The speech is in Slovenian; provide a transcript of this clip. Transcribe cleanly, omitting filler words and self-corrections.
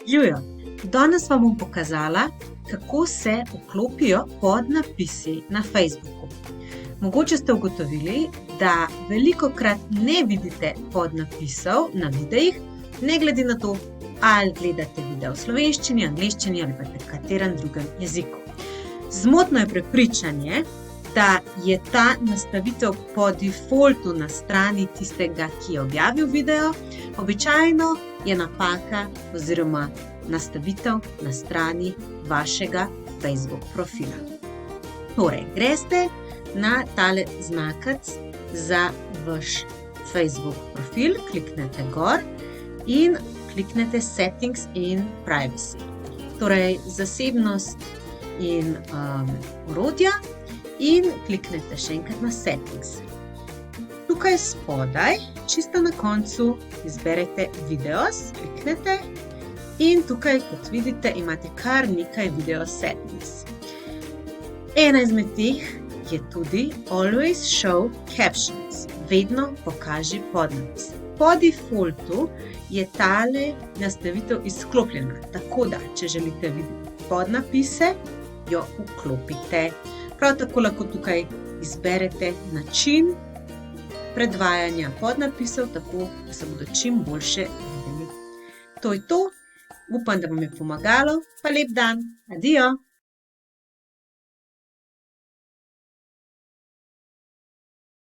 Jujo, danes vam bom pokazala, kako se vklopijo podnapisi na Facebooku. Mogoče ste ugotovili, da velikokrat ne vidite podnapisov na videih, ne glede na to, ali gledate video v slovenščini, angleščini ali pa v katerem drugem jeziku. Zmotno je prepričanje, da je ta nastavitev po defaultu na strani tistega, ki je objavil video. Običajno je napaka oziroma nastavitev na strani vašega Facebook profila. Torej, greste na tale znakac za vaš Facebook profil, kliknete gor in kliknete Settings in Privacy. Torej, zasebnost in orodja in kliknete še enkrat na Settings. Tukaj spodaj, čisto na koncu, izberete Videos, kliknete in tukaj, kot vidite, imate kar nekaj video settings. Ena izmed teh je tudi Always Show Captions, vedno pokaži podnapis. Po defaultu je tale nastavitev izklopljena, tako da, če želite videti podnapise, jo vklopite. Prav tako lahko tukaj izberete način predvajanja podnapisov, tako da se bodo čim boljše videli. To je to. Upam, da vam je pomagalo. Pa lep dan. Adijo!